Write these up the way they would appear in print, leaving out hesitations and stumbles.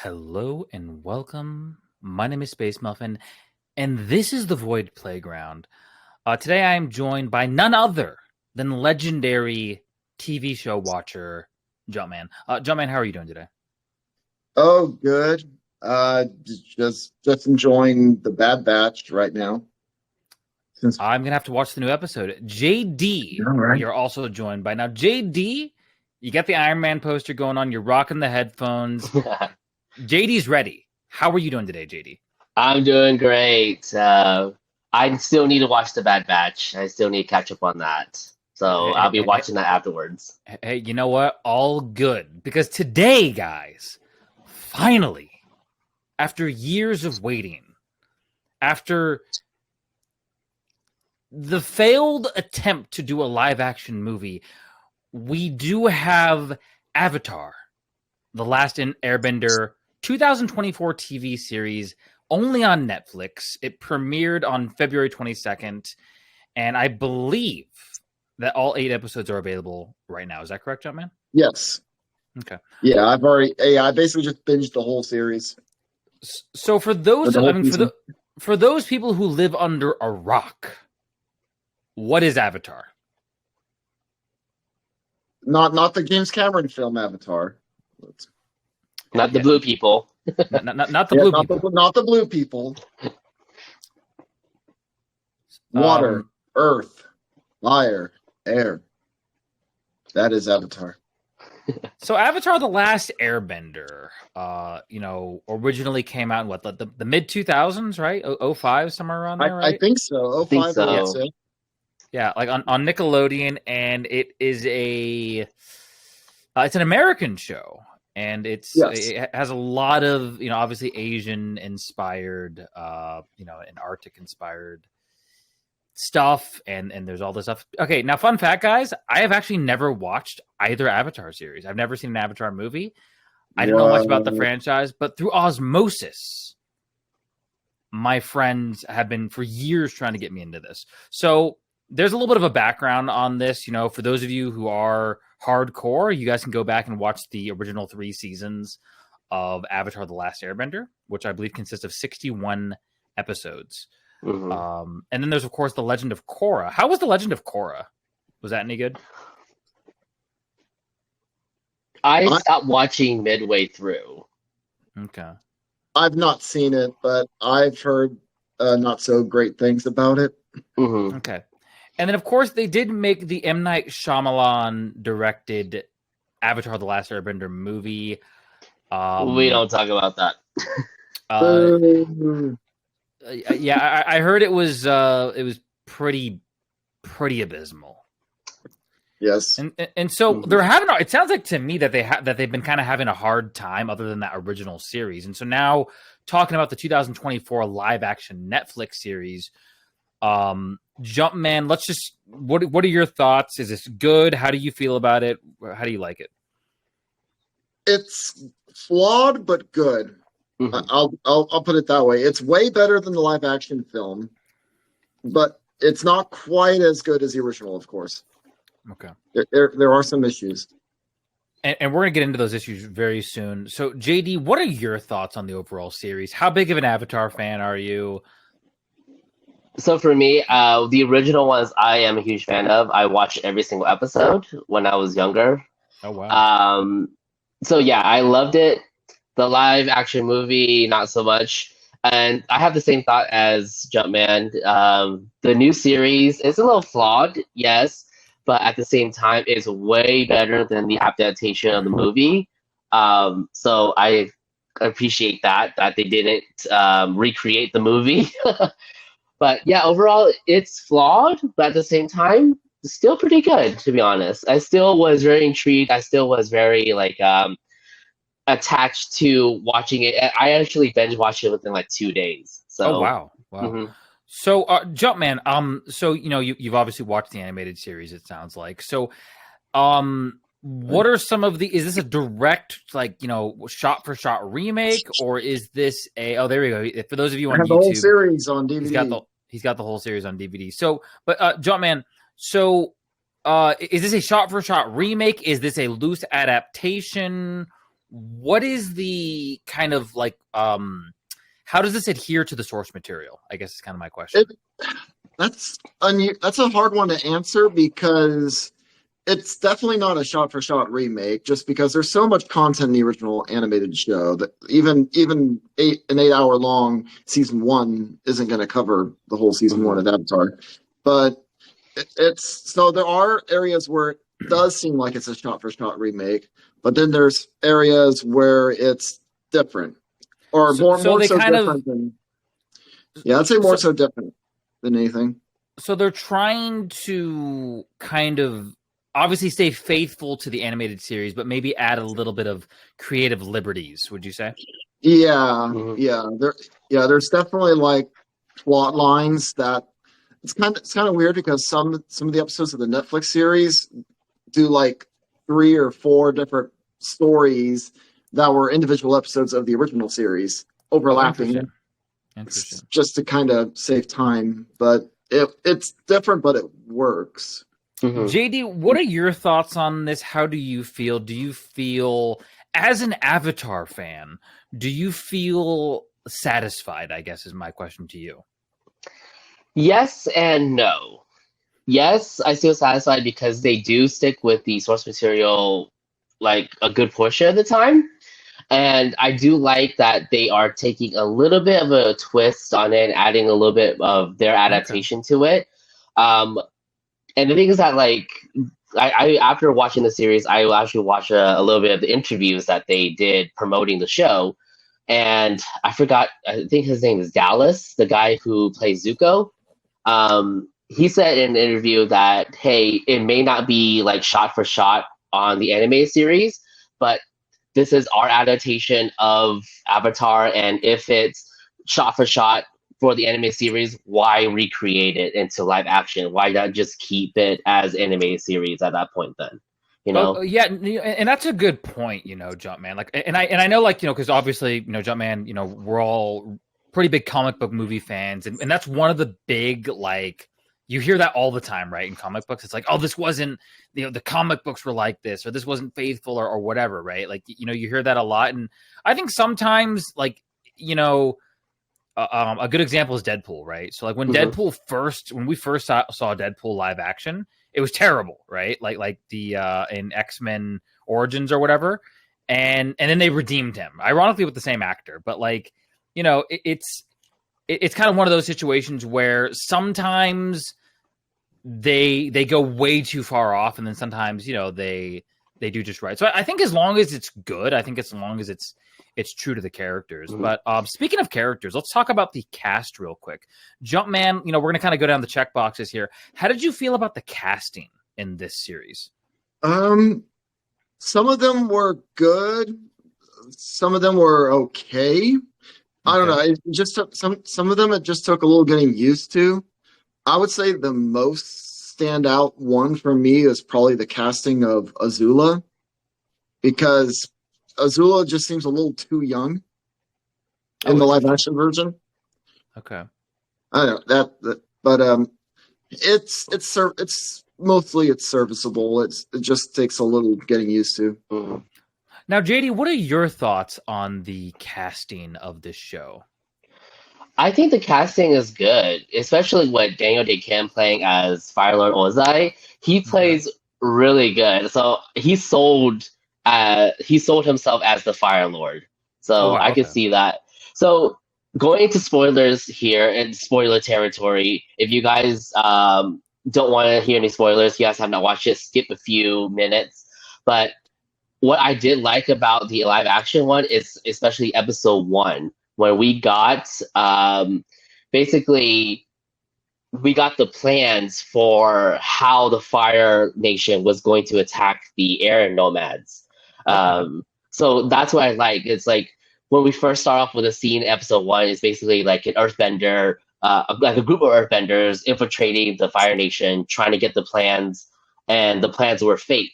Hello and welcome. My name is Space Muffin, and this is the Void Playground. Today I am joined by none other than legendary TV show watcher, Jumpman. Jumpman, how are you doing today? Oh, good. Just enjoying the Bad Batch right now. Since I'm going to have to watch the new episode. JD, all right. we are also joined by. Now, JD, you got the Iron Man poster going on. You're rocking the headphones. JD's ready. How are you doing today, JD? I'm doing great. I still need to watch the Bad Batch. I still need to catch up on that. So I'll be watching that afterwards. Hey, you know what? All good. Because today, guys, finally, after years of waiting, after the failed attempt to do a live action movie, we do have Avatar, The Last Airbender 2024 TV series only on Netflix. It premiered on February 22nd, and I believe that all 8 episodes are available right now. Is that correct, Jumpman? Yes. Okay. Yeah, I basically just binged the whole series. So for those, for those people who live under a rock, what is Avatar? Not the James Cameron film Avatar. Not the blue people. Not the blue people. Not the blue people. Water, earth, fire, air. That is Avatar. So Avatar the Last Airbender, originally came out in what, the mid 2000s, right? 05, somewhere around there, right? I think so. I think 05, so. I would say. Yeah, like on Nickelodeon, and it is it's an American show, and it has a lot of, obviously Asian inspired, and Arctic inspired stuff, and there's all this stuff. Okay, now fun fact, guys, I have actually never watched either Avatar series. I've never seen an Avatar movie. I don't know much about the franchise, but through osmosis, my friends have been for years trying to get me into this. So there's a little bit of a background on this. For those of you who are hardcore, you guys can go back and watch the original 3 seasons of Avatar the Last Airbender, which I believe consists of 61 episodes. Mm-hmm. And then there's, of course, The Legend of Korra. How was The Legend of Korra? Was that any good? I stopped watching midway through. Okay. I've not seen it, but I've heard not so great things about it. Mm-hmm. Okay. And then, of course, they did make the M. Night Shyamalan directed Avatar the Last Airbender movie. We don't talk about that. Yeah, I heard it was pretty abysmal. Yes. And so they're having. It sounds like to me that they've been kind of having a hard time, other than that original series. And so now, talking about the 2024 live action Netflix series, Jumpman, let's just what are your thoughts? Is this good? How do you feel about it? How do you like it? It's flawed but good. Mm-hmm. I'll put it that way. It's way better than the live action film, but it's not quite as good as the original, of course. Okay. There are some issues. And we're going to get into those issues very soon. So, JD, what are your thoughts on the overall series? How big of an Avatar fan are you? So for me, the original ones I am a huge fan of. I watched every single episode when I was younger. Oh, wow. So yeah, I loved it. The live action movie, not so much. And I have the same thought as Jumpman. The new series is a little flawed, yes, but at the same time, it's way better than the adaptation of the movie. So I appreciate that they didn't recreate the movie. But yeah, overall, it's flawed, but at the same time, it's still pretty good, to be honest. I still was very intrigued. I still was very attached to watching it. I actually binge watched it within 2 days. So, oh, wow. Mm-hmm. So, Jumpman, so you've obviously watched the animated series. It sounds like. So, what are some of the? Is this a direct shot for shot remake, or is this a? Oh, there we go. For those of you on YouTube, the whole series on DVD. He's got the whole series on DVD. So, but Jumpman, so is this a shot for shot remake? Is this a loose adaptation? what is the kind of like how does this adhere to the source material? I guess is kind of my question. That's a hard one to answer because it's definitely not a shot-for-shot remake, just because there's so much content in the original animated show that even an 8-hour long season 1 isn't going to cover the whole season 1 of Avatar. But it's so there are areas where it does seem like it's a shot-for-shot remake, but then there's areas where it's different, or more so different than. Yeah, I'd say more so different than anything. So they're trying to kind of obviously stay faithful to the animated series, but maybe add a little bit of creative liberties, would you say? Yeah, there's definitely like plot lines that it's kind of weird because some of the episodes of the Netflix series do like 3 or 4 different stories that were individual episodes of the original series overlapping. Interesting. Just to kind of save time, but it's different, but it works. Mm-hmm. JD, what are your thoughts on this? How do you feel? Do you feel, as an Avatar fan, do you feel satisfied, I guess is my question to you? Yes and no. Yes, I feel satisfied because they do stick with the source material like a good portion of the time. And I do like that they are taking a little bit of a twist on it and adding a little bit of their adaptation to it. And the thing is that, like, I after watching the series, I will actually watch a little bit of the interviews that they did promoting the show. And I forgot, I think his name is Dallas, the guy who plays Zuko. He said in an interview that, hey, it may not be like shot for shot on the anime series, but this is our adaptation of Avatar, and if it's shot for shot for the anime series, why recreate it into live action? Why not just keep it as anime series at that point then? You know? Yeah, and that's a good point, Jumpman. Like, and I know, like, because obviously, Jumpman, we're all pretty big comic book movie fans, and that's one of the big, like, you hear that all the time, right? In comic books, it's like, oh, this wasn't, the comic books were like this, or this wasn't faithful, or whatever, right? Like, you hear that a lot, and I think sometimes, like, a good example is Deadpool, right? So, like, when when we first saw Deadpool live action, it was terrible, right? Like the in X-Men Origins or whatever, and then they redeemed him, ironically with the same actor, but like, it's kind of one of those situations where sometimes they go way too far off, and then sometimes they do just right. So I think as long as it's good, I think as long as it's true to the characters. But speaking of characters, let's talk about the cast real quick. Jumpman, we're going to kind of go down the check boxes here. How did you feel about the casting in this series? Some of them were good. Some of them were okay. I don't know. It just took some of them. It just took a little getting used to. I would say the most standout one for me is probably the casting of Azula, because Azula just seems a little too young in the live action version. Okay, I don't know that, but it's mostly serviceable. It just takes a little getting used to. Mm-hmm. Now, JD, what are your thoughts on the casting of this show? I think the casting is good, especially with Daniel Day Kim playing as Fire Lord Ozai. He plays really good. So he sold himself as the Fire Lord. So I could see that. So going into spoilers here in spoiler territory, if you guys don't want to hear any spoilers, you guys have not watched it, skip a few minutes. But what I did like about the live action one is especially episode 1, where we got basically we got the plans for how the Fire Nation was going to attack the air nomads. So that's what I like. It's like when we first start off with a scene, episode 1 is basically like an earthbender, like a group of earthbenders infiltrating the Fire Nation, trying to get the plans, and the plans were fake.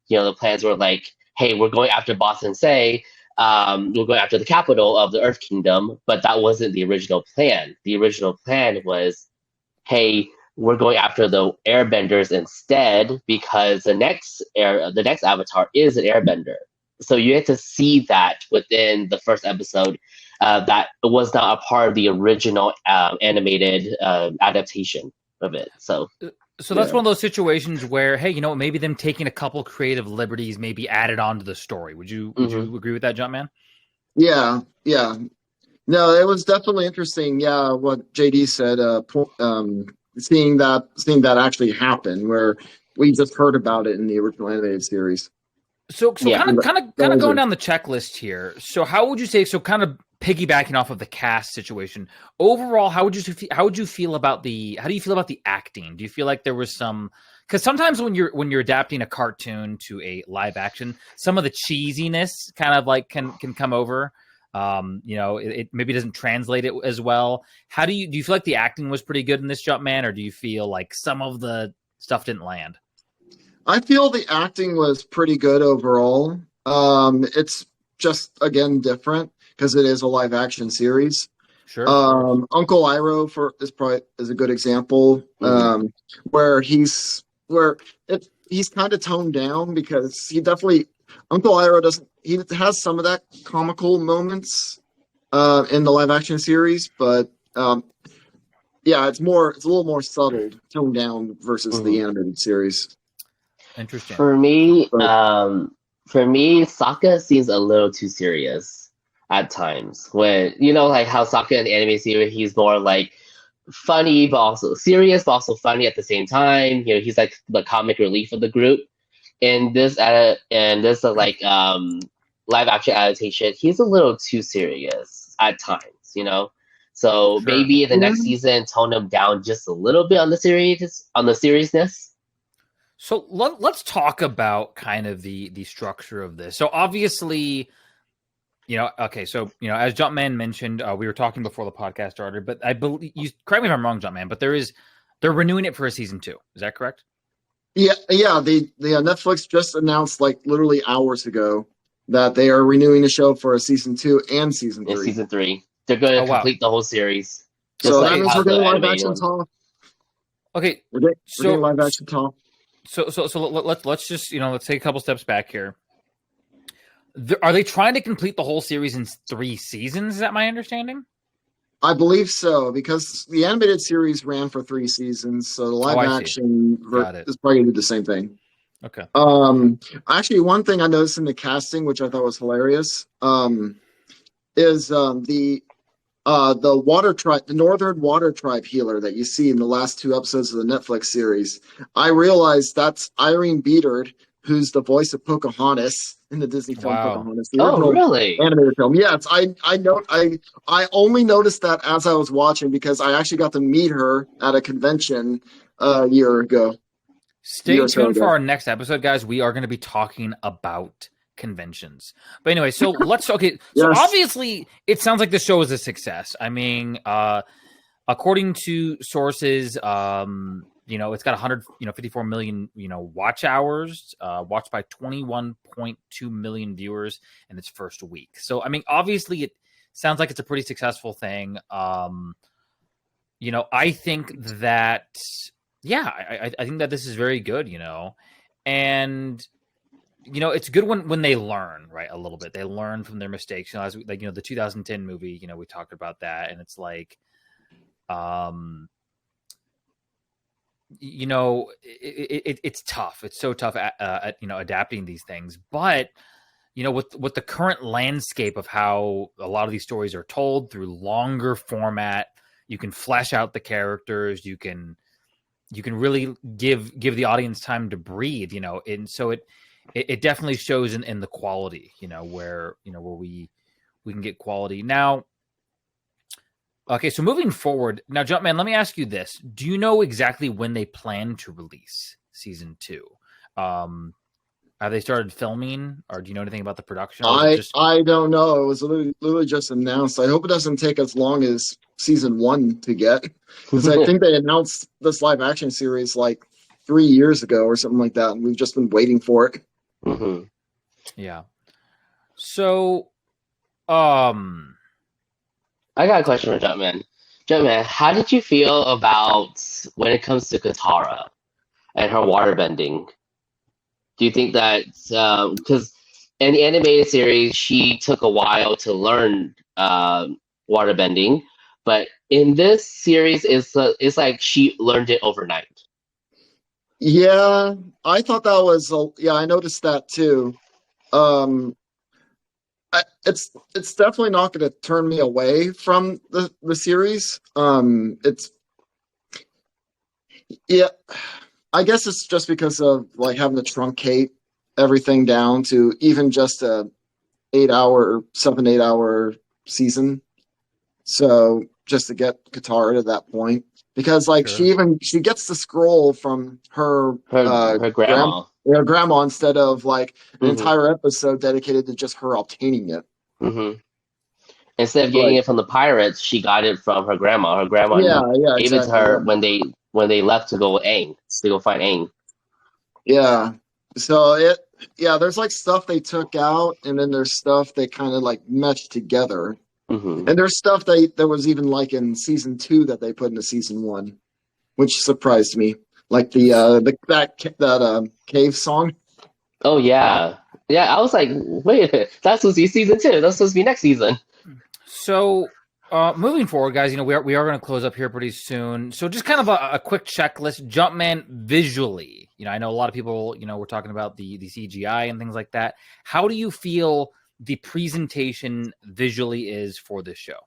The plans were like, hey, we're going after Boston Say, we're going after the capital of the Earth Kingdom, but that wasn't the original plan. The original plan was, hey, we're going after the airbenders instead, because the next Avatar is an airbender. So you had to see that within the first episode that was not a part of the original animated adaptation of it. So that's one of those situations where, hey, maybe them taking a couple creative liberties maybe added on to the story. Would you agree with that, Jumpman? Yeah. No, it was definitely interesting. Yeah, what JD said. Seeing that actually happen, where we just heard about it in the original animated series. So kind of going down the checklist here. So how would you say? So kind of piggybacking off of the cast situation overall, how do you feel about the acting? Do you feel like there was some? Because sometimes when you're adapting a cartoon to a live action, some of the cheesiness kind of like can come over. It maybe doesn't translate it as well. How do you feel like the acting was pretty good in this, Jumpman, or do you feel like some of the stuff didn't land? I feel the acting was pretty good overall. It's just again different because it is a live action series. Sure. Uncle Iroh is a good example where he's kind of toned down because Uncle Iroh he has some of that comical moments in the live action series, but it's a little more subtle, toned down versus the animated series. Interesting. For me, Sokka seems a little too serious at times. When like how Sokka in the anime series, he's more like funny but also serious, but also funny at the same time. He's like the comic relief of the group. In this live action adaptation, he's a little too serious at times. So Sure. maybe in the next season, tone him down just a little bit on the seriousness. So let's talk about kind of the structure of this. So obviously, as Jumpman mentioned, we were talking before the podcast started, but I believe, you correct me if I'm wrong, Jumpman, but they're renewing it for a season 2. Is that correct? Yeah. The Netflix just announced like literally hours ago that they are renewing the show for a season 2 and season 3. In season 3, they're going to complete the whole series. So that means we're getting live action talk. Okay, we're getting live action talk. So let's just let's take a couple steps back here. Are they trying to complete the whole series in 3 seasons? Is that my understanding? I believe so, because the animated series ran for 3 seasons, so the live action is probably going to do the same thing. Okay. Actually, one thing I noticed in the casting, which I thought was hilarious, is the water tribe, the Northern Water Tribe healer that you see in the last 2 episodes of the Netflix series. I realized that's Irene Beedard, who's the voice of Pocahontas in the Disney film Pocahontas. The really? Animated film. Yes, I only noticed that as I was watching because I actually got to meet her at a convention a year ago. Stay tuned for our next episode, guys. We are going to be talking about conventions. But anyway, so obviously it sounds like the show is a success. I mean, according to sources, it's got 154 million, watch hours, watched by 21.2 million viewers in its first week. So, I mean, obviously it sounds like it's a pretty successful thing. I think that, I think that this is very good, and it's good when they learn, right? A little bit. They learn from their mistakes. As the 2010 movie, we talked about that, and it's like, it's tough. It's so tough at adapting these things. But with the current landscape of how a lot of these stories are told through longer format, you can flesh out the characters. You can really give the audience time to breathe. And so it definitely shows in the quality. Where we can get quality now. Okay, so moving forward, now, Jumpman, let me ask you this. Do you know exactly when they plan to release season 2? Have they started filming, or do you know anything about the production? I don't know. It was literally just announced. I hope it doesn't take as long as season 1 to get, because I think they announced this live action series like 3 years ago or something like that, and we've just been waiting for it. Mm-hmm. Yeah. So, I got a question for Jumpman. Jumpman, how did you feel about when it comes to Katara and her water bending? Do you think that because in the animated series, she took a while to learn waterbending, but in this series, it's like she learned it overnight. Yeah, I thought that was yeah, I noticed that too. Um, it's definitely not going to turn me away from the series. It's yeah, I guess it's just because of like having to truncate everything down to even just a 8 hour, 7 8 hour season. So just to get Katara to that point, because like Sure. she gets the scroll from her Her grandma. grandma instead of like an Hmm. entire episode dedicated to just her obtaining it. Hmm. Instead of getting Like it from the pirates, she got it from her grandma. Her grandma yeah, gave it to exactly. her Yeah. when they left to go find Aang. Yeah. So there's like stuff they took out, and then there's stuff they kind of like meshed together. Hmm. And there's stuff there was even like in season 2 that they put into season 1, which surprised me. Like that cave song. Oh yeah, yeah. I was like, wait, that's supposed to be season 2. That's supposed to be next season. So, moving forward, guys, we are going to close up here pretty soon. So, just kind of a quick checklist. Jumpman visually, I know a lot of people, we're talking about the CGI and things like that. How do you feel the presentation visually is for this show?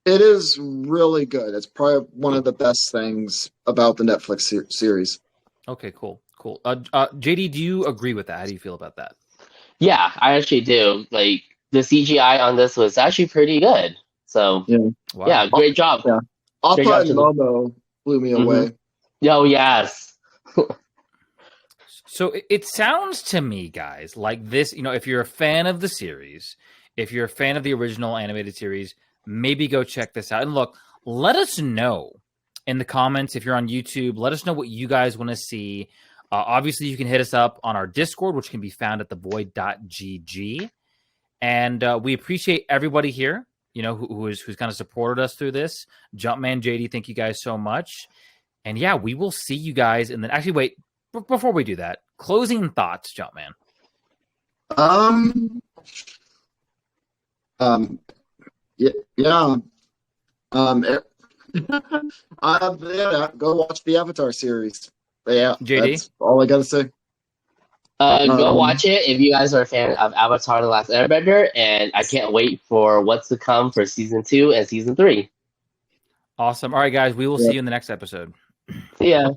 It is really good. It's probably one of the best things about the Netflix series. Okay, cool. JD, do you agree with that? How do you feel about that? Yeah, I actually do. Like the CGI on this was actually pretty good. So Yeah. Wow. yeah, great job. Yeah. Great job Appa to and the. Momo blew me away. Oh yes. So it sounds to me, guys, like this, if you're a fan of the series, if you're a fan of the original animated series, maybe go check this out. And look, let us know in the comments if you're on YouTube. Let us know what you guys want to see. Obviously, you can hit us up on our Discord, which can be found at thevoid.gg. And we appreciate everybody here, who's kind of supported us through this. Jumpman, JD, thank you guys so much. And yeah, we will see you guys in the. Actually, wait. Before we do that, closing thoughts, Jumpman. Yeah, yeah. Yeah, go watch the Avatar series. But yeah, JD? that's all I gotta say. Go watch it if you guys are a fan of Avatar the Last Airbender, and I can't wait for what's to come for season 2 and season 3. Awesome. All right, guys, we will Yeah. see you in the next episode. See ya.